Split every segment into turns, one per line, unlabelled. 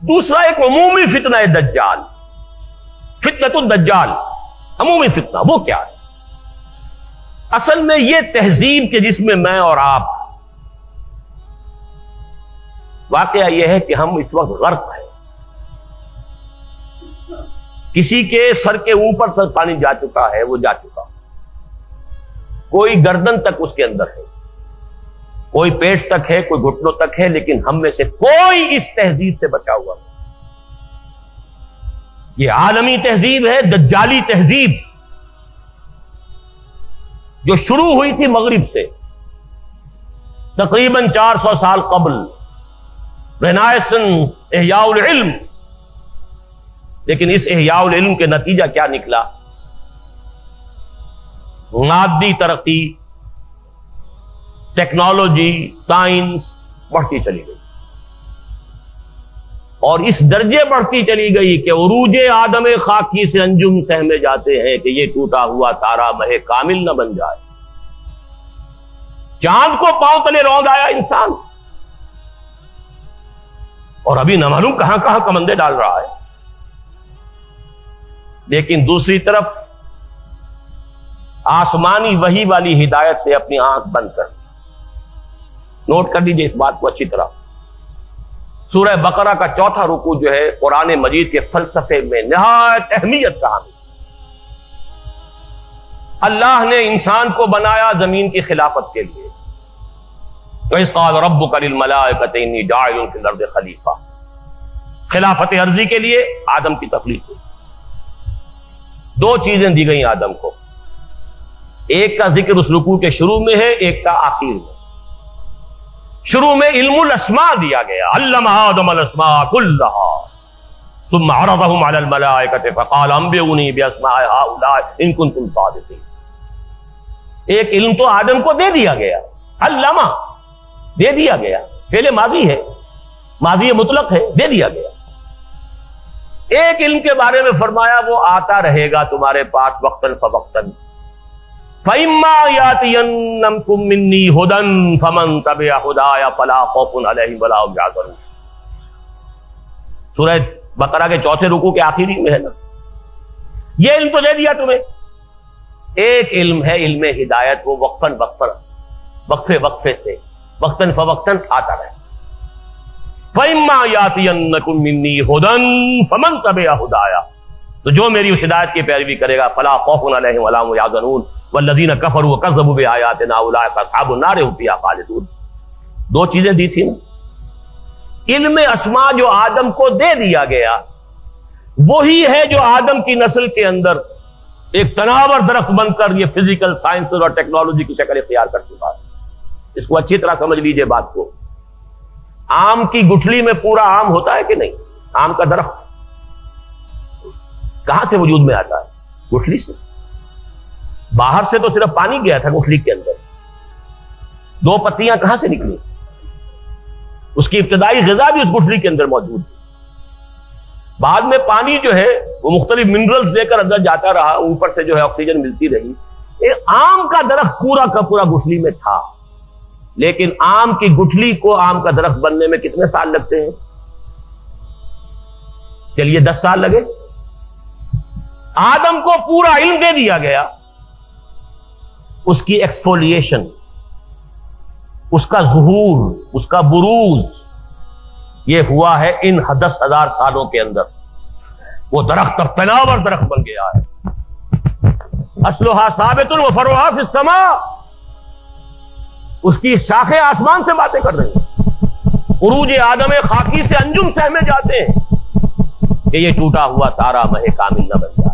دوسرا ایک عمومی فتنہ ہے دجال، فتنۃ الدجال، عمومی فتنہ. وہ کیا ہے؟ اصل میں یہ تہذیب کے جس میں میں اور آپ، واقعہ یہ ہے کہ ہم اس وقت غرق ہیں. کسی کے سر کے اوپر تک پانی جا چکا ہے، وہ جا چکا، کوئی گردن تک اس کے اندر ہے، کوئی پیٹ تک ہے، کوئی گھٹنوں تک ہے، لیکن ہم میں سے کوئی اس تہذیب سے بچا ہوا نہیں. یہ عالمی تہذیب ہے، دجالی تہذیب، جو شروع ہوئی تھی مغرب سے تقریباً 400 سال قبل، رینائسنس، احیاء العلم. لیکن اس احیاء العلم کے نتیجہ کیا نکلا؟ مادی ترقی، ٹیکنالوجی، سائنس بڑھتی چلی گئی، اور اس درجے بڑھتی چلی گئی کہ عروج آدم خاکی سے انجم سہمے جاتے ہیں کہ یہ ٹوٹا ہوا تارا مہ کامل نہ بن جائے. چاند کو پاؤں تلے روند آیا انسان، اور ابھی نہ معلوم کہاں کہاں کمندے ڈال رہا ہے. لیکن دوسری طرف آسمانی وحی والی ہدایت سے اپنی آنکھ بند کر. نوٹ کر لیجیے اس بات کو اچھی طرح. سورہ بقرہ کا 4واں رکوع جو ہے قرآن مجید کے فلسفے میں نہایت اہمیت کا حامل. اللہ نے انسان کو بنایا زمین کی خلافت کے لیے. وَإِذْ قَالَ رَبُّكَ لِلْمَلَائِكَةِ إِنِّي جَاعِلٌ فِي الْأَرْضِ خَلِيفَةً. خلافت عرضی کے لیے آدم کی تخلیق ہوئی. دو چیزیں دی گئیں آدم کو، ایک کا ذکر اس رکوع کے شروع میں ہے، ایک کا آخر میں. شروع میں علم الاسماء دیا گیا، علم آدم الاسماء كلها ثم عرضهم على الملائكة فقال انبئوني باسماء هؤلاء ان كنتم صادقين. ایک علم تو آدم کو دے دیا گیا، علامہ دے دیا گیا، فعل ماضی ہے، ماضی مطلق ہے، دے دیا گیا. ایک علم کے بارے میں فرمایا وہ آتا رہے گا تمہارے پاس وقتاً فوقتاً. فَإِمَّا يَأْتِيَنَّكُم مِّنِّي هُدًى فَمَن تَبِعَ هُدَايَ فَلَا خَوْفٌ عَلَيْهِمْ وَلَا هُمْ يَحْزَنُونَ. سورہ بقرہ کے 4تھے رکوع کے آخری میں ہے نا. یہ علم تو دے دیا تمہیں. ایک علم ہے علم ہدایت، وہ وقفاً وقفے سے وقتاً فوقتاً آتا رہے. فَإِمَّا يَأْتِيَنَّكُم مِّنِّي هُدًى فَمَن تَبِعَ هُدَايَ، تو جو میری اس ہدایت کی پیروی کرے گا فَلَا خَوْفٌ عَلَيْهِمْ وَلَا هُمْ يَحْزَنُونَ وَالَّذِينَ كَفَرُوا وَكَذَّبُوا بِآيَاتِنَا أُولَٰئِكَ أَصْحَابُ النَّارِ هُمْ فِيهَا خَالِدُونَ. دو چیزیں دی تھی نا. علم اسماء جو آدم کو دے دیا گیا وہی ہے جو آدم کی نسل کے اندر ایک تناور درخت بن کر یہ فزیکل سائنس اور ٹیکنالوجی کی شکل اختیار کر چکا ہے. اس کو اچھی طرح سمجھ لیجئے بات کو. آم کی گٹھلی میں پورا آم ہوتا ہے کہ نہیں؟ آم کا درخت کہاں سے وجود میں آتا ہے؟ گٹھلی سے. باہر سے تو صرف پانی گیا تھا گٹھلی کے اندر، دو پتیاں کہاں سے نکلی؟ اس کی ابتدائی غذا بھی اس گٹھلی کے اندر موجود تھی. بعد میں پانی جو ہے وہ مختلف منرلز لے کر اندر جاتا رہا، اوپر سے جو ہے آکسیجن ملتی رہی. ایک آم کا درخت پورا کا پورا گٹھلی میں تھا، لیکن آم کی گٹھلی کو آم کا درخت بننے میں کتنے سال لگتے ہیں؟ چلیے 10 سال لگے. آدم کو پورا علم دے دیا گیا، اس کی ایکسفولیشن، اس کا ظہور، اس کا بروز یہ ہوا ہے ان 10,000 سالوں کے اندر. وہ درخت اب تناور درخت بن گیا ہے. اصلھا ثابت و فروعھا فی السماء. اس کی شاخیں آسمان سے باتیں کر رہی ہیں. عروج آدم خاکی سے انجم سہمے جاتے ہیں کہ یہ ٹوٹا ہوا تارا مہ کامل نہ بن جائے.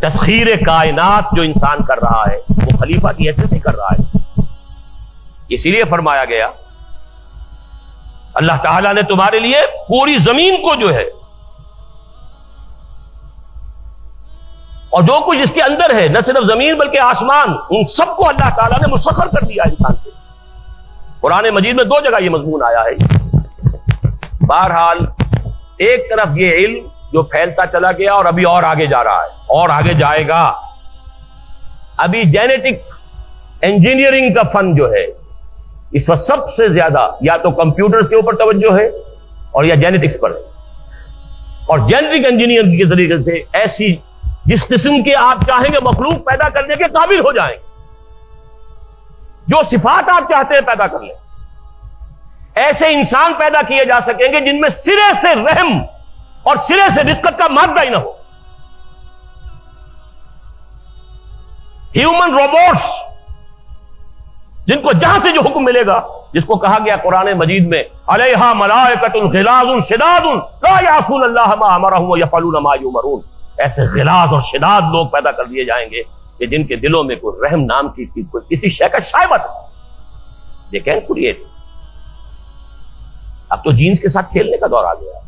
تسخیر کائنات جو انسان کر رہا ہے وہ خلیفہ کی حیثیت سے کر رہا ہے. اسی لیے فرمایا گیا اللہ تعالیٰ نے تمہارے لیے پوری زمین کو جو ہے اور جو کچھ اس کے اندر ہے، نہ صرف زمین بلکہ آسمان، ان سب کو اللہ تعالیٰ نے مسخر کر دیا انسان سے. قرآن مجید میں 2 جگہ یہ مضمون آیا ہے. بہرحال ایک طرف یہ علم جو پھیلتا چلا گیا اور ابھی اور آگے جا رہا ہے اور آگے جائے گا. ابھی جینیٹک انجینئرنگ کا فن جو ہے اس وقت سب سے زیادہ یا تو کمپیوٹرز کے اوپر توجہ ہے اور یا جینیٹکس پر ہے، اور جینیٹک انجینئرنگ کے ذریعے سے ایسی جس قسم کے آپ چاہیں گے مخلوق پیدا کرنے کے قابل ہو جائیں، جو صفات آپ چاہتے ہیں پیدا کر لیں، ایسے انسان پیدا کیے جا سکیں گے جن میں سرے سے رحم اور سرے سے رقت کا مادہ ہی نہ ہو۔ ہیومن روبوٹس جن کو جہاں سے جو حکم ملے گا، جس کو کہا گیا قرآن مجید میں علیہا ملائکۃ غلاظ شداد لا یعصون اللہ ما امرهم ویفعلون ما یؤمرون، ایسے غلاظ اور شداد لوگ پیدا کر دیے جائیں گے کہ جن کے دلوں میں کوئی رحم نام کی کوئی کسی شے کا شائبہ تھا۔ دیکھیں کریٹ، اب تو جینز کے ساتھ کھیلنے کا دور آ گیا۔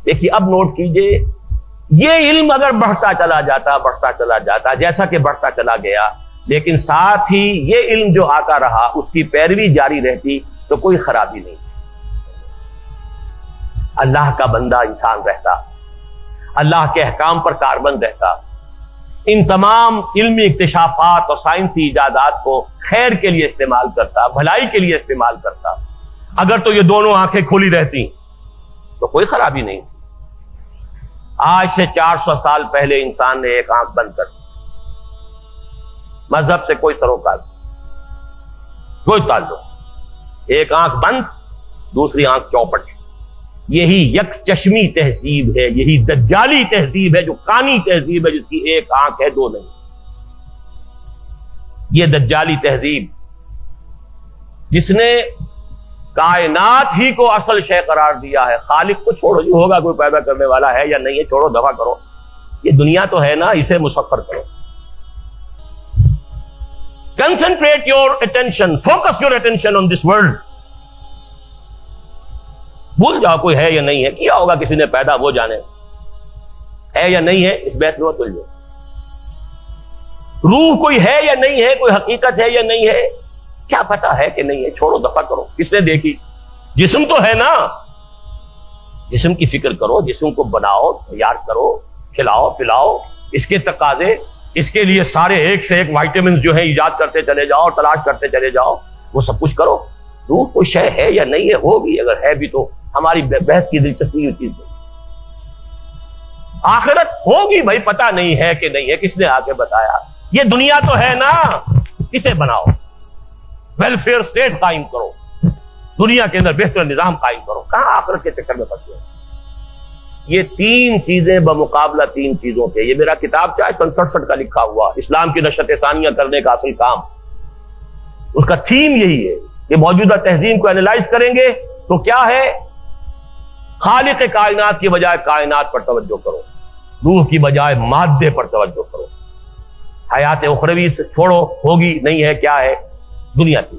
دیکھیے اب نوٹ کیجئے، یہ علم اگر بڑھتا چلا جاتا جیسا کہ بڑھتا چلا گیا، لیکن ساتھ ہی یہ علم جو آتا رہا اس کی پیروی جاری رہتی تو کوئی خرابی نہیں، اللہ کا بندہ انسان رہتا، اللہ کے احکام پر کاربند رہتا، ان تمام علمی اکتشافات اور سائنسی ایجادات کو خیر کے لیے استعمال کرتا، بھلائی کے لیے استعمال کرتا۔ اگر تو یہ دونوں آنکھیں کھلی رہتی تو کوئی خرابی نہیں تھی۔ آج سے 400 سال پہلے انسان نے ایک آنکھ بند کر دی، مذہب سے کوئی سروکار کوئی تعلق، ایک آنکھ بند دوسری آنکھ چوپٹ، یہی یک چشمی تہذیب ہے، یہی دجالی تہذیب ہے، جو کانی تہذیب ہے جس کی ایک آنکھ ہے دو نہیں۔ یہ دجالی تہذیب جس نے کائنات ہی کو اصل شے قرار دیا ہے، خالق کو چھوڑو، جو ہوگا کوئی پیدا کرنے والا ہے یا نہیں ہے، چھوڑو دفع کرو، یہ دنیا تو ہے نا، اسے مسخر کرو۔ Concentrate your attention, focus your attention on this world. بھول جاؤ کوئی ہے یا نہیں ہے، کیا ہوگا کسی نے پیدا وہ جانے، ہے یا نہیں ہے اس بیت میں تل جاؤ۔ روح کوئی ہے یا نہیں ہے، کوئی حقیقت ہے یا نہیں ہے، کیا پتا ہے کہ نہیں ہے، چھوڑو دفع کرو، کس نے دیکھی؟ جسم تو ہے نا، جسم کی فکر کرو، جسم کو بناؤ، تیار کرو، کھلاؤ پلاؤ، اس کے تقاضے، اس کے لیے سارے ایک سے ایک وائٹامنز جو ہیں ایجاد کرتے چلے جاؤ، تلاش کرتے چلے جاؤ، وہ سب کچھ کرو۔ روح کوئی شے ہے یا نہیں ہے، ہوگی، اگر ہے بھی تو ہماری بحث کی دلچسپی ہوئی چیز نہیں۔ آخرت ہوگی بھائی، پتہ نہیں ہے کہ نہیں ہے، کس نے آ کے بتایا؟ یہ دنیا تو ہے نا، اسے بناؤ، ویلفیئر اسٹیٹ قائم کرو، دنیا کے اندر بہتر نظام قائم کرو، کہاں آخرت کے چکر میں پھنسے ہو؟ یہ تین چیزیں بمقابلہ تین چیزوں کے، یہ میرا کتاب چاہے 67 کا لکھا ہوا اسلام کی نشت ثانیہ کرنے کا اصل کام، اس کا تھیم یہی ہے کہ موجودہ تہذیب کو اینالائز کریں گے تو کیا ہے؟ خالق کائنات کی بجائے کائنات پر توجہ کرو، روح کی بجائے مادے پر توجہ کرو، حیات اخروی سے چھوڑو، ہوگی نہیں ہے، کیا ہے؟ دنیا کی۔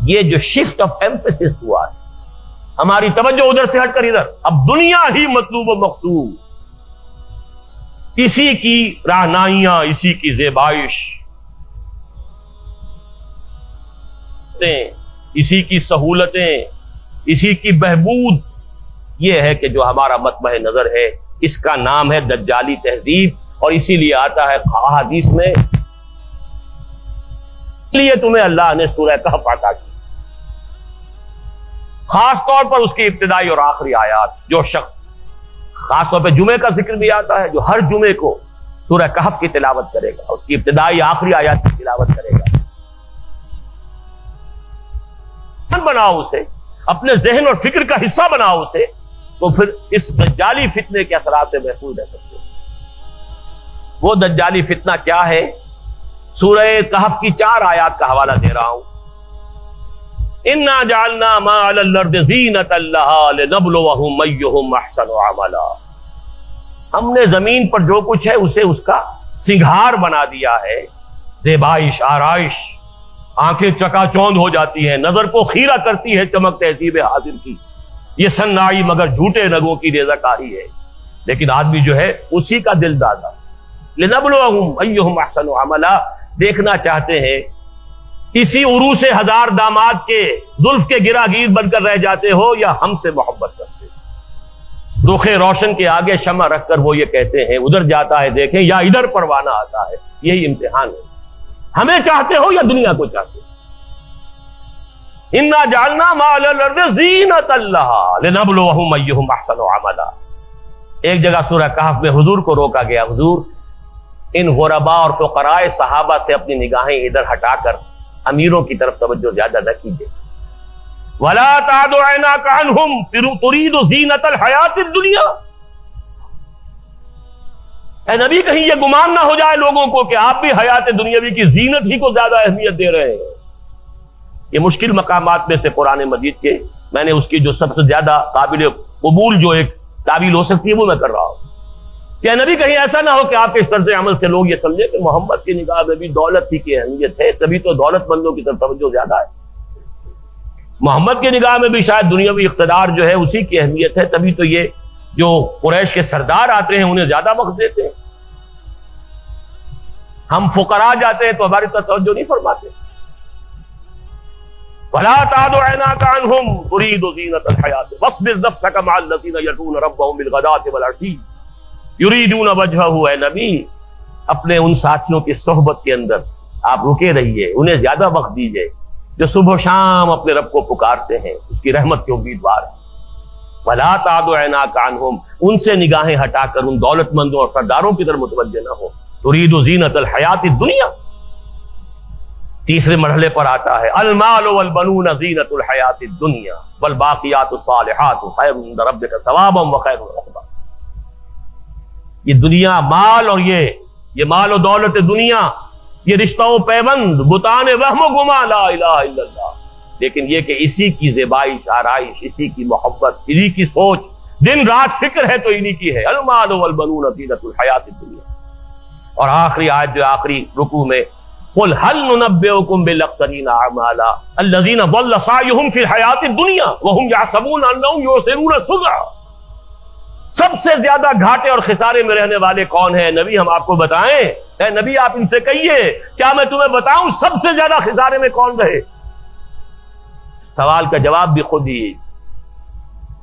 یہ جو شفٹ آف ایمفیسس ہوا ہے، ہماری توجہ ادھر سے ہٹ کر ادھر، اب دنیا ہی مطلوب و مقصود، اسی کی رہنائیاں، اسی کی زیبائش، اسی کی سہولتیں، اسی کی بہبود، یہ ہے کہ جو ہمارا مطمع نظر ہے، اس کا نام ہے دجالی تہذیب، اور اسی لیے آتا ہے احادیث میں، اس لیے تمہیں اللہ نے سورہ کہف عطا کی، خاص طور پر اس کی ابتدائی اور آخری آیات۔ جو شخص، خاص طور پہ جمعے کا ذکر بھی آتا ہے، جو ہر جمعے کو سورہ کہف کی تلاوت کرے گا، اس کی ابتدائی آخری آیات کی تلاوت کرے گا، بناؤ اسے، اپنے ذہن اور فکر کا حصہ بناؤ اسے، تو پھر اس دجالی فتنے کے اثرات سے محفوظ رہ سکتے ہیں۔ وہ دجالی فتنہ کیا ہے؟ سورہ کہف کی 4 آیات کا حوالہ دے رہا ہوں۔ اِنَّا جَعَلْنَا مَا عَلَى الْأَرْضِ زِينَةً لَهَا لِنَبْلُوَهُمْ أَيُّهُمْ أَحْسَنُ عَمَلًا، ہم نے زمین پر جو کچھ ہے اسے اس کا سنگھار بنا دیا ہے، زیبائش، آرائش، آنکھیں چکا چوند ہو جاتی ہیں، نظر کو خیرہ کرتی ہے چمک تہذیب حاضر کی، یہ صناعی مگر جھوٹے رگوں کی ریزہ کاری ہے، لیکن آدمی جو ہے اسی کا دل دادا، لِنَبْلُوَهُمْ أَيُّهُمْ أَحْسَنُ عَمَلًا، دیکھنا چاہتے ہیں اسی عروس ہزار داماد کے زلف کے گراگیر بن کر رہ جاتے ہو یا ہم سے محبت کرتے ہو۔ رخ روشن کے آگے شمع رکھ کر وہ یہ کہتے ہیں ادھر جاتا ہے دیکھیں یا ادھر پروانہ آتا ہے، یہی امتحان ہے، ہمیں چاہتے ہو یا دنیا کو چاہتے ہو؟ انا جعلنا ما علی الارض زینۃ لہا لنبلوہم ایہم احسن عملا۔ ایک جگہ سورہ کہف میں حضور کو روکا گیا، حضور ان غرباء اور فقراء صحابہ سے اپنی نگاہیں ادھر ہٹا کر امیروں کی طرف توجہ زیادہ نہ کیجیے۔ ولا تعد عیناک عنہم ترید زینۃ الحیاۃ الدنیا۔ اے نبی کہیں یہ گمان نہ ہو جائے لوگوں کو کہ آپ بھی حیات دنیاوی کی زینت ہی کو زیادہ اہمیت دے رہے ہیں۔ یہ مشکل مقامات میں سے قرآن مجید کے میں نے اس کی جو سب سے زیادہ قابل قبول جو ایک تعبیر ہو سکتی ہے وہ میں کر رہا ہوں کہ نبی کہیں ایسا نہ ہو کہ آپ کے اس طرز عمل سے لوگ یہ سمجھے کہ محمد کی نگاہ میں بھی دولت ہی کی اہمیت ہے، تبھی تو دولت مندوں کی طرف توجہ زیادہ ہے۔ محمد کی نگاہ میں بھی شاید دنیاوی اقتدار جو ہے اسی کی اہمیت ہے، تبھی تو یہ جو قریش کے سردار آتے ہیں انہیں زیادہ وقت دیتے ہیں۔ ہم فقراء جاتے ہیں تو ہماری طرف توجہ نہیں فرماتے۔ وَلَا تَعْدُ عَيْنَاكَ عَنْهُمْ تُرِيدُ زِينَةَ الْحَيَاةِ وَاصْبِرْ نَفْسَكَ مَعَ الَّذِينَ يَدْعُونَ رَبَّهُمْ بِالْغَدَاةِ وَالْعَشِيِّ يُرِيدُونَ وَجْهَهُ۔ اے نبی اپنے ان ساتھیوں کی صحبت کے اندر آپ رکے رہیے، انہیں زیادہ وقت دیجیے جو صبح و شام اپنے رب کو پکارتے ہیں، اس کی رحمت کے امیدوار ہیں۔ وَلَا تَعْدُ عَيْنَاكَ عَنْهُمْ، ان سے نگاہیں ہٹا کر ان دولت مندوں اور سرداروں کی طرف متوجہ نہ ہو۔ تريد زینۃ الحیات الدنیا۔ تیسرے مرحلے پر آتا ہے المال والبنون زینۃ الحیات الدنیا والباقیات الصالحات خیر عند ربک ثوابا وخیر عقبا۔ یہ دنیا مال اور یہ مال و دولت دنیا، یہ رشتہ و پیوند، بتان وہم و گما، لا الہ الا اللہ، لیکن یہ کہ اسی کی زیبائش آرائش، اسی کی محبت، اسی کی سوچ، دن رات فکر ہے تو انہی کی ہے۔ المال والبنون زینۃ الحیات الدنیا۔ اور آخری آیت جو آخری رکوع میں قل هل ننبئكم بالاخسرین اعمالا الذین ضل سعیهم فی الحیات الدنیا وهم یحسبون انهم یحسنون صنعا۔ سب سے زیادہ گھاٹے اور خسارے میں رہنے والے کون ہیں؟ نبی ہم آپ کو بتائیں؟ اے نبی آپ ان سے کہیے کیا میں تمہیں بتاؤں سب سے زیادہ خسارے میں کون رہے؟ سوال کا جواب بھی خود ہی،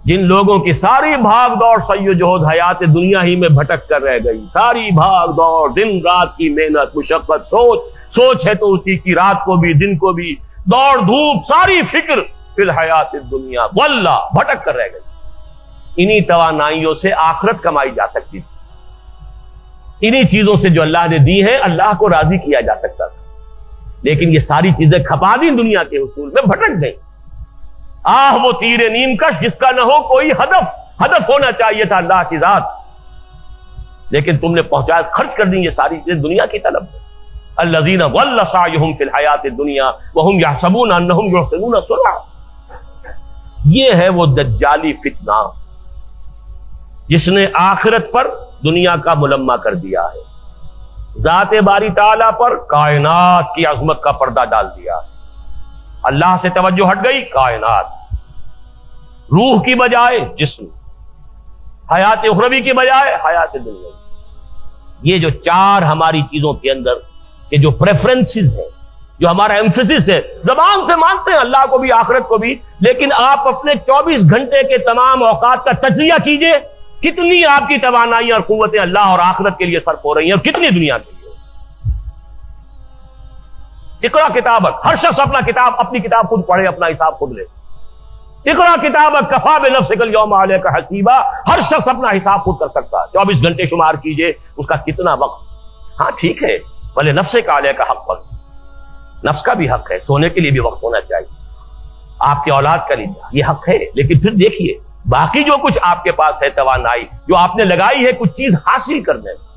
جن لوگوں کی ساری بھاگ دوڑ سعی و جہد حیات دنیا ہی میں بھٹک کر رہ گئی، ساری بھاگ دوڑ، دن رات کی محنت، مشقت، سوچ ہے تو اسی کی، رات کو بھی دن کو بھی، دوڑ دھوپ، ساری فکر فی الحیات الدنیا، واللہ بھٹک کر رہ گئی۔ انہی توانائیوں سے آخرت کمائی جا سکتی تھی، انہی چیزوں سے جو اللہ نے دی ہیں اللہ کو راضی کیا جا سکتا تھا، لیکن یہ ساری چیزیں کھپا دی دنیا کے حصول میں، بھٹک گئی۔ وہ تیر نیم کش جس کا نہ ہو کوئی ہدف ہونا چاہیے تھا اللہ کی ذات، لیکن تم نے پہنچایا، خرچ کر دی یہ ساری چیزیں دنیا کی طلب میں۔ الذین ضل سعیہم فی الحیات الدنیا وہم یحسبون انہم یحسنون صنعا۔ یہ ہے وہ دجالی فتنہ جس نے آخرت پر دنیا کا ملمہ کر دیا ہے، ذات باری تعالیٰ پر کائنات کی عظمت کا پردہ ڈال دیا ہے۔ اللہ سے توجہ ہٹ گئی، کائنات، روح کی بجائے جسم، حیات اخروی کی بجائے حیات دنیا۔ یہ جو چار ہماری چیزوں کے اندر کہ جو پریفرنسز ہیں، جو ہمارا ایمفیسس ہے، زبان سے مانتے ہیں اللہ کو بھی آخرت کو بھی، لیکن آپ اپنے 24 گھنٹے کے تمام اوقات کا تجزیہ کیجئے، کتنی آپ کی توانائیاں اور قوتیں اللہ اور آخرت کے لیے صرف ہو رہی ہیں اور کتنی دنیا کے لیے۔ اقرا کتابک، ہر شخص اپنی کتاب خود پڑھے، اپنا حساب خود لے۔ اقرا کتابک کفا بنفسک الیوم علیک حسیبا، ہر شخص اپنا حساب خود کر سکتا ہے۔ 24 گھنٹے شمار کیجئے اس کا کتنا وقت۔ ہاں ٹھیک ہے، بھلے نفس کا علیہ کا حق پر، نفس کا بھی حق ہے، سونے کے لیے بھی وقت ہونا چاہیے، آپ کے اولاد کا لیے یہ حق ہے، لیکن پھر دیکھیے باقی جو کچھ آپ کے پاس ہے توانائی جو آپ نے لگائی ہے کچھ چیز حاصل کرنے میں،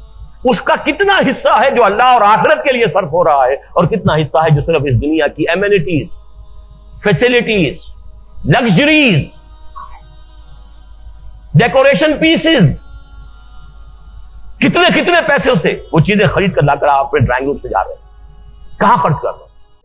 اس کا کتنا حصہ ہے جو اللہ اور آخرت کے لیے صرف ہو رہا ہے، اور کتنا حصہ ہے جو صرف اس دنیا کی amenities, facilities, luxuries, decoration pieces, کتنے پیسے سے وہ چیزیں خرید کر لا کر آپ اپنے ڈرائنگ روم سے جا رہے ہیں، کہاں خرچ کر رہے ہیں؟